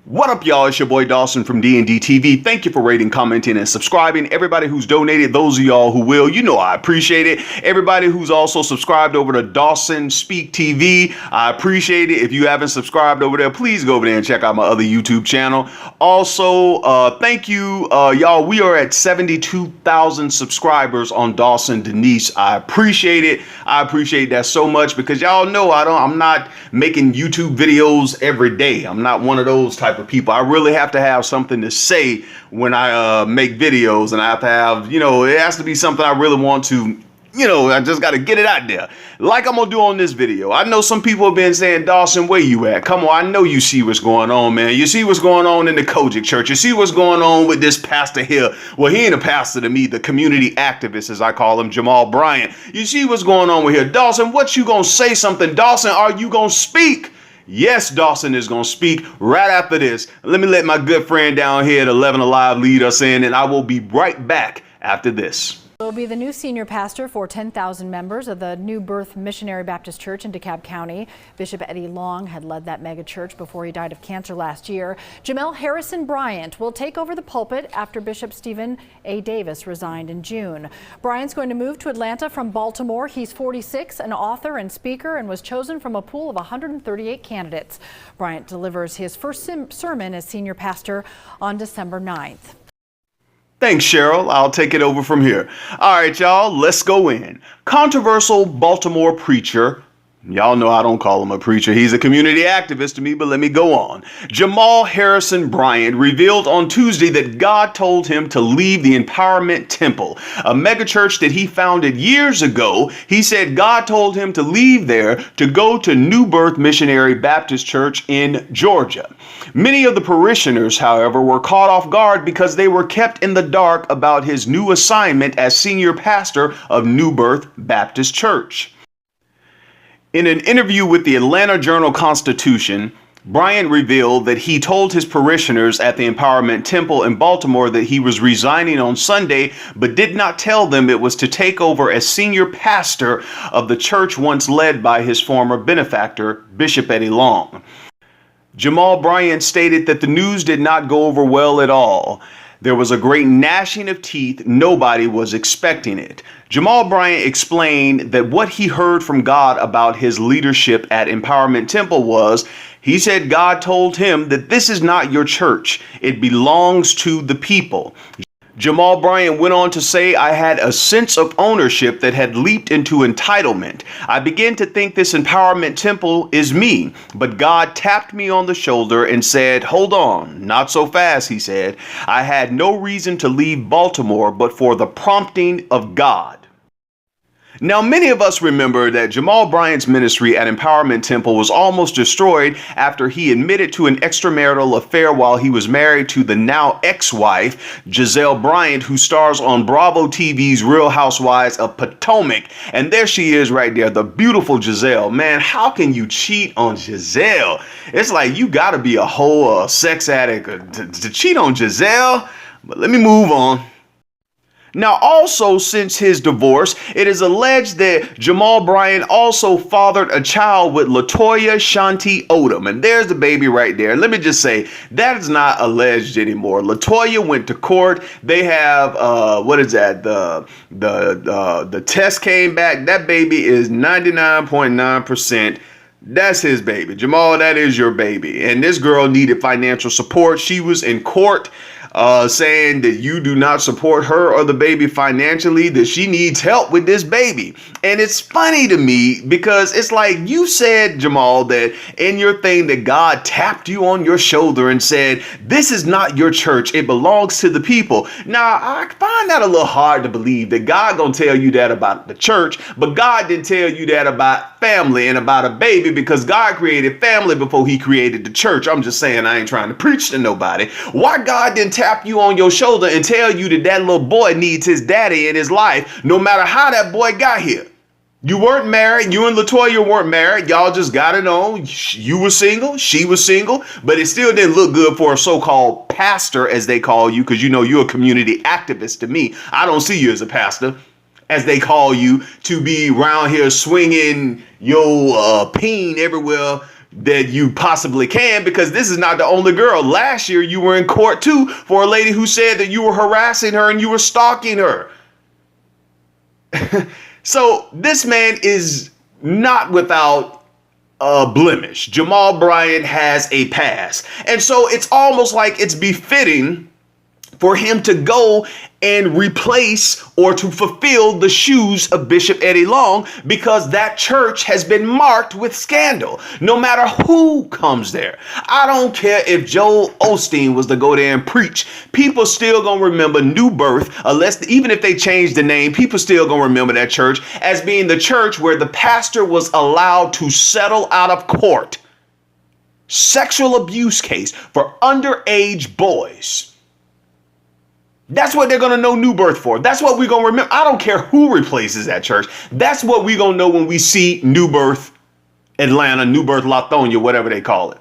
What up, y'all? It's your boy Dawson from D&D TV. Thank you for rating, commenting, and subscribing. Everybody who's donated, those of y'all who will, you know I appreciate it. Everybody who's also subscribed over to Dawson Speak TV, I appreciate it. If you haven't subscribed over there, please go over there and check out my other YouTube channel. Also, thank you, y'all. We are at 72,000 subscribers on DawsonDenise. I appreciate it. I appreciate that so much because y'all know I'm not making YouTube videos every day. I'm not one of those type of people. I really have to have something to say when I make videos, and I have to have, it has to be something I really want to, I just got to get it out there. Like I'm going to do on this video. I know some people have been saying, Dawson, where you at? Come on, I know you see what's going on, man. You see what's going on in the Kojic church. You see what's going on with this pastor here. Well, he ain't a pastor to me, the community activist, as I call him, Jamal Bryant. You see what's going on with here. Dawson, what you going to say something? Dawson, are you going to speak? Yes, Dawson is going to speak right after this. Let me let my good friend down here at 11 Alive lead us in, and I will be right back after this. Will be the new senior pastor for 10,000 members of the New Birth Missionary Baptist Church in DeKalb County. Bishop Eddie Long had led that mega church before he died of cancer last year. Jamal Bryant will take over the pulpit after Bishop Stephen A. Davis resigned in June. Bryant's going to move to Atlanta from Baltimore. He's 46, an author and speaker, and was chosen from a pool of 138 candidates. Bryant delivers his first sermon as senior pastor on December 9th. Thanks, Cheryl. I'll take it over from here. All right, y'all, let's go in. Controversial Baltimore preacher. Y'all know I don't call him a preacher. He's a community activist to me, but let me go on. Jamal Bryant revealed on Tuesday that God told him to leave the Empowerment Temple, a megachurch that he founded years ago. He said God told him to leave there to go to New Birth Missionary Baptist Church in Georgia. Many of the parishioners, however, were caught off guard because they were kept in the dark about his new assignment as senior pastor of New Birth Baptist Church. In an interview with the Atlanta Journal-Constitution, Bryant revealed that he told his parishioners at the Empowerment Temple in Baltimore that he was resigning on Sunday, but did not tell them it was to take over as senior pastor of the church once led by his former benefactor, Bishop Eddie Long. Jamal Bryant stated that the news did not go over well at all. There was a great gnashing of teeth. Nobody was expecting it. Jamal Bryant explained that what he heard from God about his leadership at Empowerment Temple was, he said God told him that this is not your church. It belongs to the people. Jamal Bryant went on to say, I had a sense of ownership that had leaped into entitlement. I began to think this Empowerment Temple is me, but God tapped me on the shoulder and said, hold on, not so fast, he said. I had no reason to leave Baltimore but for the prompting of God. Now, many of us remember that Jamal Bryant's ministry at Empowerment Temple was almost destroyed after he admitted to an extramarital affair while he was married to the now ex-wife, Giselle Bryant, who stars on Bravo TV's Real Housewives of Potomac. And there she is right there, the beautiful Giselle. Man, how can you cheat on Giselle? It's like you gotta be a whole sex addict to cheat on Giselle. But let me move on. Now, also, since his divorce, it is alleged that Jamal Bryant also fathered a child with LaToya Shanti Odom. And there's the baby right there. Let me just say, that is not alleged anymore. LaToya went to court. They have, what is that? The test came back. That baby is 99.9%. That's his baby. Jamal, that is your baby. And this girl needed financial support. She was in court saying that you do not support her or the baby financially, that she needs help with this baby. And it's funny to me because it's like you said, Jamal, that in your thing that God tapped you on your shoulder and said, this is not your church. It belongs to the people. Now, I find that a little hard to believe that God gonna tell you that about the church, but God didn't tell you that about family and about a baby because God created family before he created the church. I'm just saying, I ain't trying to preach to nobody. Why God didn't tap you on your shoulder and tell you that that little boy needs his daddy in his life, no matter how that boy got here? You weren't married. You and LaToya weren't married. Y'all just got it on. You were single. She was single. But it still didn't look good for a so-called pastor, as they call you, because you're a community activist to me. I don't see you as a pastor, as they call you, to be around here swinging your peen everywhere that you possibly can, because this is not the only girl. Last year you were in court too for a lady who said that you were harassing her and you were stalking her. So this man is not without a blemish. Jamal Bryant has a past. And so it's almost like it's befitting for him to go and replace or to fulfill the shoes of Bishop Eddie Long, because that church has been marked with scandal. No matter who comes there. I don't care if Joel Osteen was to go there and preach. People still gonna remember New Birth, even if they change the name, people still gonna remember that church as being the church where the pastor was allowed to settle out of court sexual abuse case for underage boys. That's what they're going to know New Birth for. That's what we're going to remember. I don't care who replaces that church. That's what we're going to know when we see New Birth Atlanta, New Birth Latonia, whatever they call it.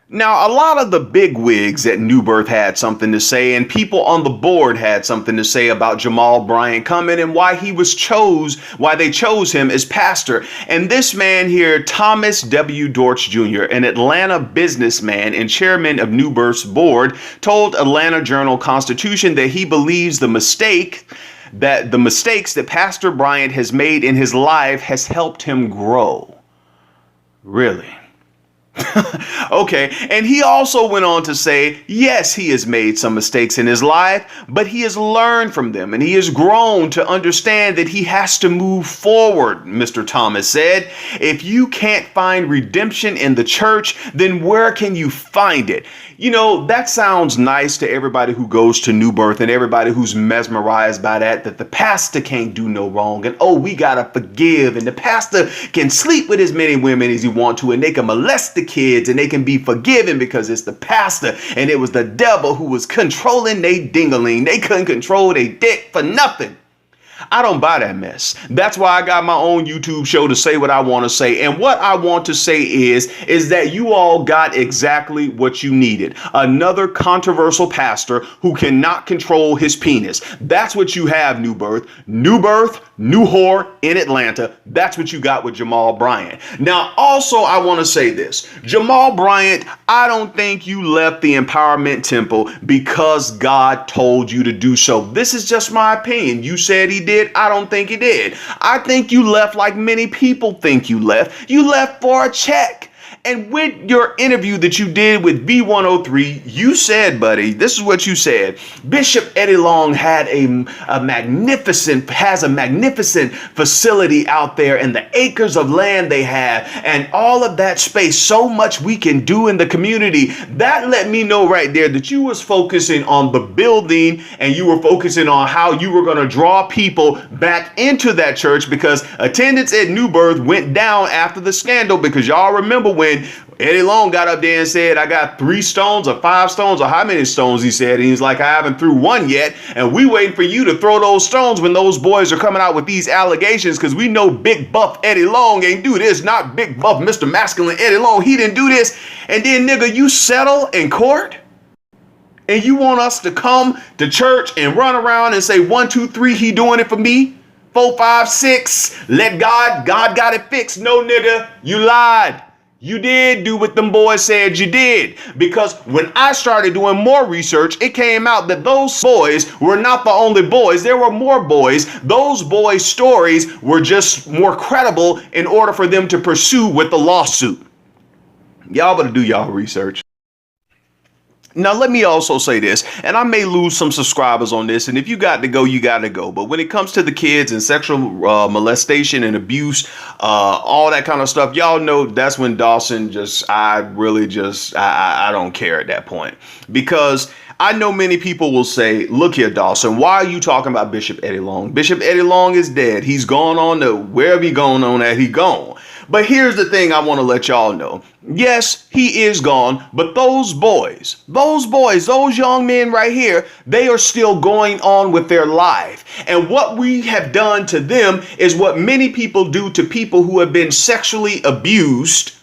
Now, a lot of the big wigs at New Birth had something to say, and people on the board had something to say about Jamal Bryant coming and why they chose him as pastor. And this man here, Thomas W. Dortch Jr., an Atlanta businessman and chairman of New Birth's board, told Atlanta Journal-Constitution that he believes the mistakes that Pastor Bryant has made in his life has helped him grow. Really? Okay, and he also went on to say, yes, he has made some mistakes in his life, but he has learned from them and he has grown to understand that he has to move forward. Mr. Thomas said, if you can't find redemption in the church, then where can you find it? You know, that sounds nice to everybody who goes to New Birth and everybody who's mesmerized by that the pastor can't do no wrong and, oh, we gotta forgive, and the pastor can sleep with as many women as he want to, and they can molest the kids and they can be forgiven because it's the pastor and it was the devil who was controlling they dingaling. They couldn't control their dick for nothing. I don't buy that mess. That's why I got my own YouTube show to say what I want to say. And what I want to say is that you all got exactly what you needed. Another controversial pastor who cannot control his penis. That's what you have, New Birth. New Birth, new whore in Atlanta. That's what you got with Jamal Bryant. Now, also, I want to say this. Jamal Bryant, I don't think you left the Empowerment Temple because God told you to do so. This is just my opinion. You said he did. I don't think he did. I think you left like many people think you left. You left for a check. And with your interview that you did with V103, you said, buddy, this is what you said. Bishop Eddie Long had a magnificent facility out there, and the acres of land they have and all of that space, so much we can do in the community. That let me know right there that you was focusing on the building and you were focusing on how you were going to draw people back into that church, because attendance at New Birth went down after the scandal, because y'all remember when Eddie Long got up there and said, I got 3 stones or 5 stones or how many stones he said. And he's like, I haven't threw one yet. And we waiting for you to throw those stones when those boys are coming out with these allegations, because we know big buff Eddie Long ain't do this. Not big buff Mr. Masculine Eddie Long. He didn't do this. And then, nigga, you settle in court? And you want us to come to church and run around and say 1, 2, 3, he doing it for me? 4, 5, 6, let God got it fixed. No, nigga, you lied. You did do what them boys said you did, because when I started doing more research, it came out that those boys were not the only boys. There were more boys. Those boys' stories were just more credible in order for them to pursue with the lawsuit. Y'all better do y'all research. Now, let me also say this, and I may lose some subscribers on this, and if you got to go, you got to go. But when it comes to the kids and sexual molestation and abuse, all that kind of stuff, y'all know that's when Dawson I don't care at that point. Because I know many people will say, look here, Dawson, why are you talking about Bishop Eddie Long? Bishop Eddie Long is dead. He's gone on to wherever he going on that he gone. But here's the thing I want to let y'all know. Yes, he is gone, but those young men right here, they are still going on with their life. And what we have done to them is what many people do to people who have been sexually abused.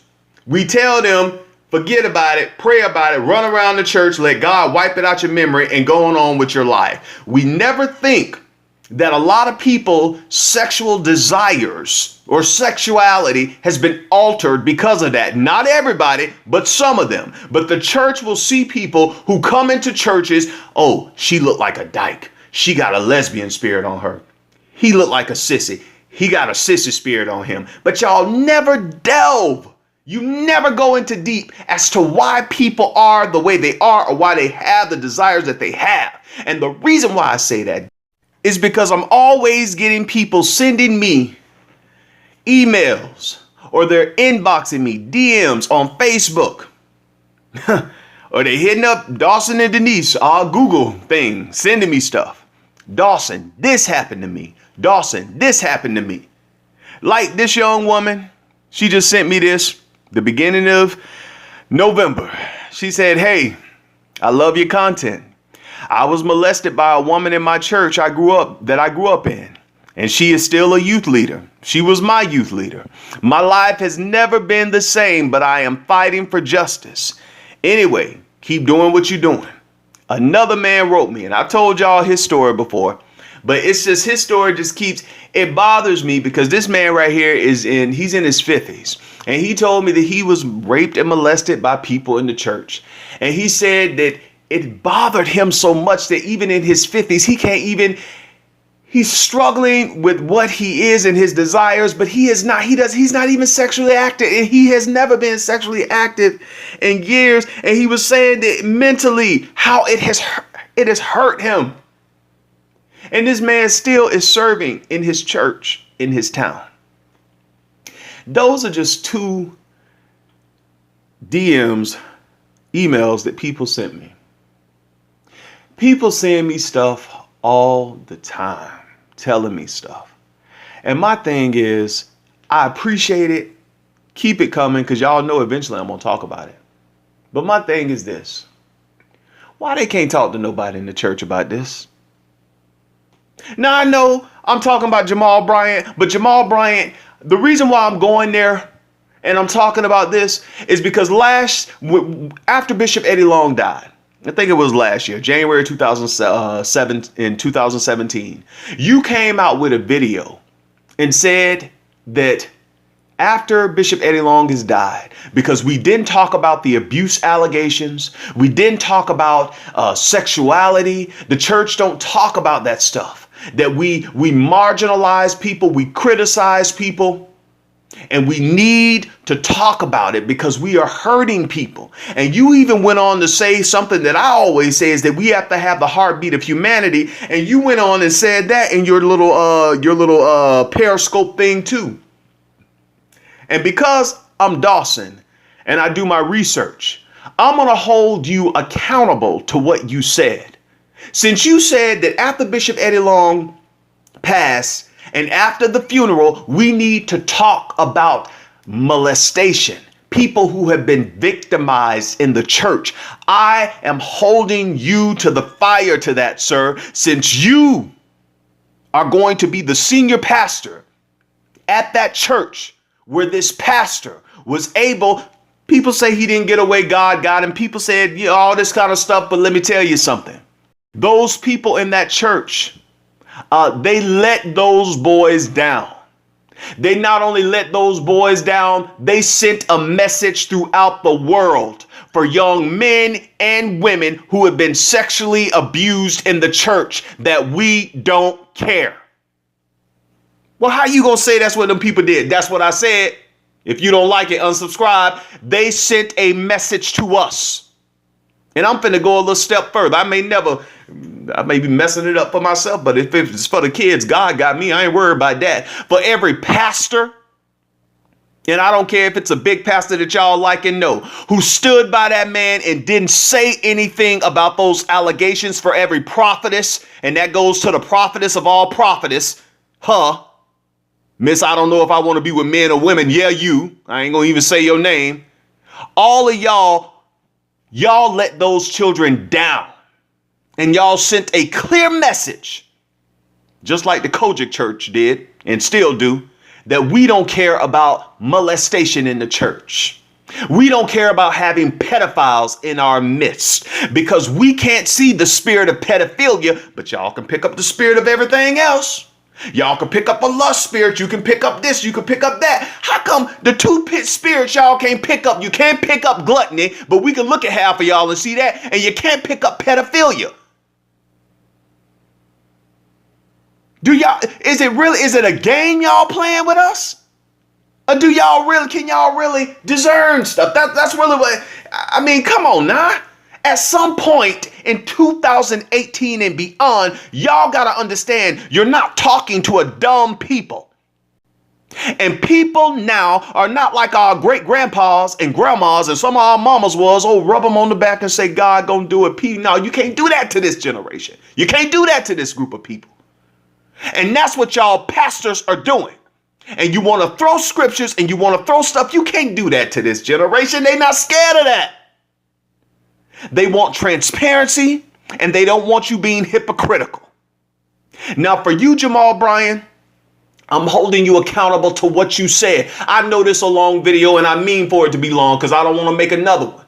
We tell them, forget about it, pray about it, run around the church, let God wipe it out your memory, and go on with your life. We never think that a lot of people sexual desires or sexuality has been altered because of that. Not everybody, but some of them. But the church will see people who come into churches. Oh, she looked like a dyke. She got a lesbian spirit on her. He looked like a sissy. He got a sissy spirit on him. But y'all never delve. You never go into deep as to why people are the way they are or why they have the desires that they have. And the reason why I say that is because I'm always getting people sending me emails or they're inboxing me DMs on Facebook or they're hitting up Dawson and Denise, our Google thing, sending me stuff. Dawson, this happened to me. Dawson, this happened to me. Like this young woman, she just sent me this the beginning of November. She said, hey, I love your content. I was molested by a woman in my church I grew up in, and she is still a youth leader. She was my youth leader. My life has never been the same, but I am fighting for justice. Anyway, keep doing what you're doing. Another man wrote me, and I've told y'all his story before, but it's just his story just keeps, it bothers me because this man right here he's in his 50s. And he told me that he was raped and molested by people in the church. And he said that it bothered him so much that even in his 50s, he's struggling with what he is and his desires, but he's not even sexually active. And he has never been sexually active in years. And he was saying that mentally, how it has hurt him. And this man still is serving in his church, in his town. Those are just two emails that people sent me. People send me stuff all the time, telling me stuff. And my thing is, I appreciate it. Keep it coming because y'all know eventually I'm going to talk about it. But my thing is this. Why they can't talk to nobody in the church about this? Now, I know I'm talking about Jamal Bryant, but Jamal Bryant, the reason why I'm going there and I'm talking about this is because after Bishop Eddie Long died, I think it was last year, January 2017, you came out with a video and said that after Bishop Eddie Long has died, because we didn't talk about the abuse allegations, we didn't talk about sexuality, the church don't talk about that stuff, that we marginalize people, we criticize people. And we need to talk about it because we are hurting people. And you even went on to say something that I always say is that we have to have the heartbeat of humanity. And you went on and said that in your little Periscope thing too. And because I'm Dawson and I do my research, I'm going to hold you accountable to what you said. Since you said that after Bishop Eddie Long passed, and after the funeral, we need to talk about molestation, people who have been victimized in the church. I am holding you to the fire to that, sir, since you are going to be the senior pastor at that church where this pastor was able. People say he didn't get away, God got him. People said, you know, all this kind of stuff. But let me tell you something. Those people in that church, they let those boys down. They not only let those boys down, they sent a message throughout the world for young men and women who have been sexually abused in the church that we don't care. Well, how you gonna say that's what them people did? That's what I said. If you don't like it, unsubscribe. They sent a message to us. And I'm finna go a little step further. I may be messing it up for myself, but if it's for the kids, God got me. I ain't worried about that. For every pastor, and I don't care if it's a big pastor that y'all like and know, who stood by that man and didn't say anything about those allegations, for every prophetess, and that goes to the prophetess of all prophetess, Miss, I don't know if I want to be with men or women. Yeah, you. I ain't gonna even say your name. All of y'all let those children down. And y'all sent a clear message, just like the Kojic church did and still do, that we don't care about molestation in the church. We don't care about having pedophiles in our midst because we can't see the spirit of pedophilia, but y'all can pick up the spirit of everything else. Y'all can pick up a lust spirit. You can pick up this. You can pick up that. How come the two pit spirits y'all can't pick up? You can't pick up gluttony, but we can look at half of y'all and see that, and you can't pick up pedophilia. Is it a game y'all playing with us? Or can y'all really discern stuff? That's really what, I mean, come on now. At some point in 2018 and beyond, y'all got to understand you're not talking to a dumb people. And people now are not like our great grandpas and grandmas and some of our mamas was, rub them on the back and say, God gonna do it. No, you can't do that to this generation. You can't do that to this group of people. And that's what y'all pastors are doing. And you want to throw scriptures and you want to throw stuff. You can't do that to this generation. They're not scared of that. They want transparency and they don't want you being hypocritical. Now, for you, Jamal Bryant, I'm holding you accountable to what you said. I know this a long video and I mean for it to be long because I don't want to make another one.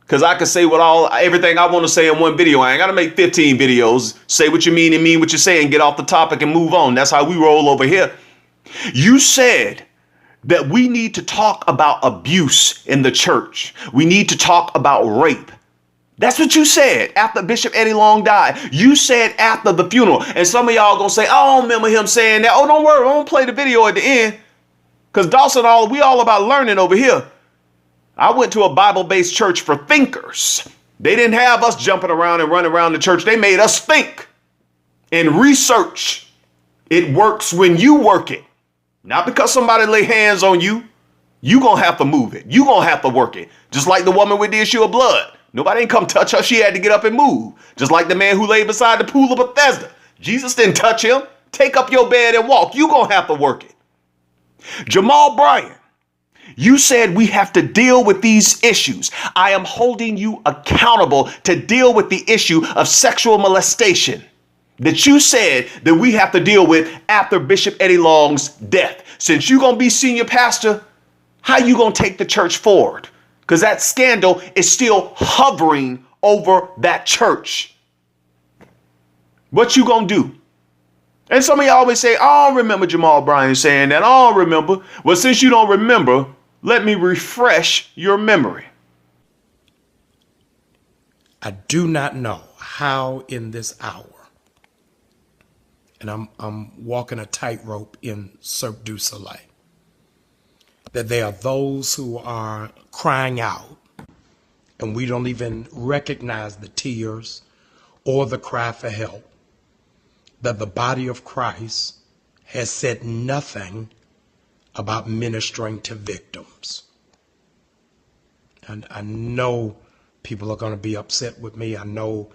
Because I can say everything I want to say in one video. I ain't got to make 15 videos. Say what you mean and mean what you say and get off the topic and move on. That's how we roll over here. You said that we need to talk about abuse in the church. We need to talk about rape. That's what you said after Bishop Eddie Long died. You said after the funeral. And some of y'all going to say, I don't remember him saying that. Oh, don't worry. I won't play the video at the end. Because Dawson, we all about learning over here. I went to a Bible-based church for thinkers. They didn't have us jumping around and running around the church. They made us think and research. It works when you work it. Not because somebody lay hands on you. You gonna have to move it. You gonna have to work it. Just like the woman with the issue of blood. Nobody ain't come touch her. She had to get up and move. Just like the man who lay beside the pool of Bethesda. Jesus didn't touch him. Take up your bed and walk. You gonna have to work it. Jamal Bryant. You said we have to deal with these issues. I am holding you accountable to deal with the issue of sexual molestation that you said that we have to deal with after Bishop Eddie Long's death. Since you're going to be senior pastor, how you going to take the church forward? Because that scandal is still hovering over that church. What you going to do? And some of y'all always say, I don't remember Jamal Bryant saying that. I don't remember. Well, since you don't remember, let me refresh your memory. I do not know how in this hour, and I'm walking a tightrope in Cirque du Soleil, that there are those who are crying out, and we don't even recognize the tears or the cry for help, that the body of Christ has said nothing about ministering to victims. And I know people are going to be upset with me. I know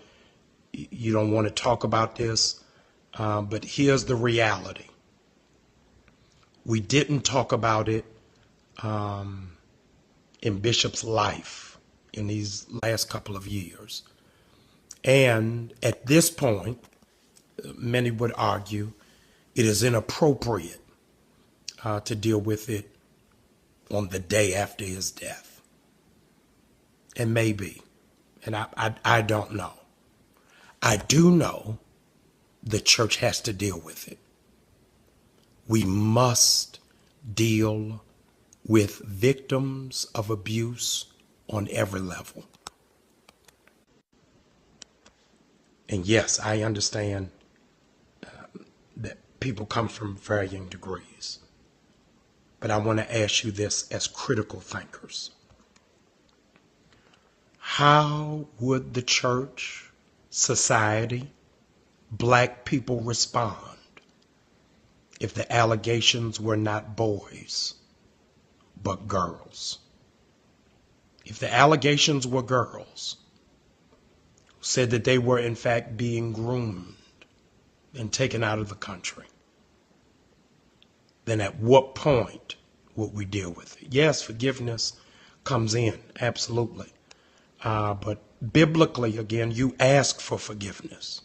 you don't want to talk about this, but here's the reality. We didn't talk about it in Bishop's life in these last couple of years. And at this point, many would argue it is inappropriate to deal with it on the day after his death. And maybe, and I don't know. I do know the church has to deal with it. We must deal with victims of abuse on every level. And yes, I understand that people come from varying degrees. But I want to ask you this as critical thinkers. How would the church, society, black people respond if the allegations were not boys, but girls? If the allegations were girls who said that they were in fact being groomed and taken out of the country, then at what point would we deal with it? Yes, forgiveness comes in, absolutely. But biblically, again, you ask for forgiveness.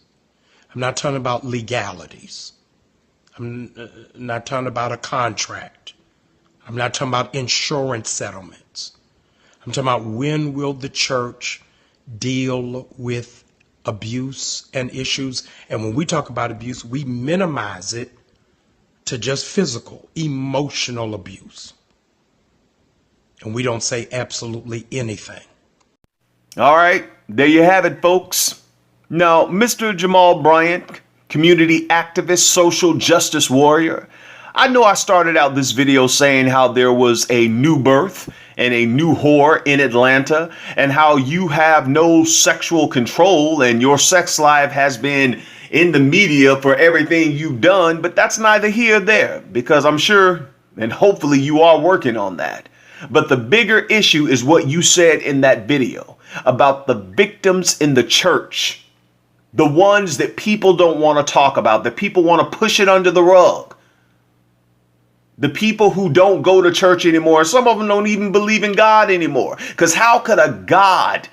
I'm not talking about legalities. I'm not talking about a contract. I'm not talking about insurance settlements. I'm talking about when will the church deal with abuse and issues. And when we talk about abuse, we minimize it to just physical, emotional abuse. And we don't say absolutely anything. All right, there you have it, folks. Now, Mr. Jamal Bryant, community activist, social justice warrior, I know I started out this video saying how there was a new birth and a new whore in Atlanta, and how you have no sexual control and your sex life has been in the media for everything you've done, but that's neither here nor there, because I'm sure and hopefully you are working on that. But the bigger issue is what you said in that video about the victims in the church, the ones that people don't want to talk about, that people want to push it under the rug. The people who don't go to church anymore, some of them don't even believe in God anymore. Because how could a God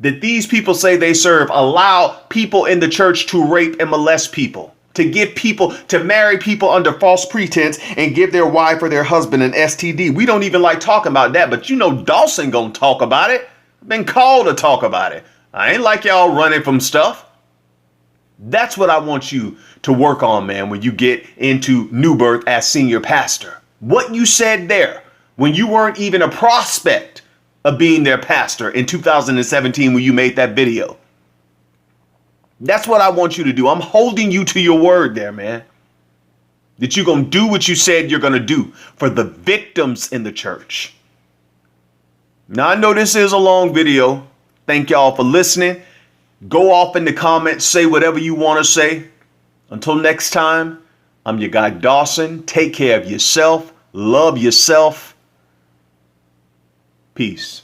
that these people say they serve allow people in the church to rape and molest people, to give people, to marry people under false pretense and give their wife or their husband an STD? We don't even like talking about that, but you know Dawson gonna talk about it. I've been called to talk about it. I ain't like y'all running from stuff. That's what I want you to work on, man, when you get into New Birth as senior pastor. What you said there when you weren't even a prospect of being their pastor in 2017 when you made that video. That's what I want you to do. I'm holding you to your word there, man. That you're going to do what you said you're going to do for the victims in the church. Now, I know this is a long video. Thank y'all for listening. Go off in the comments, say whatever you want to say. Until next time, I'm your guy Dawson. Take care of yourself. Love yourself. Peace.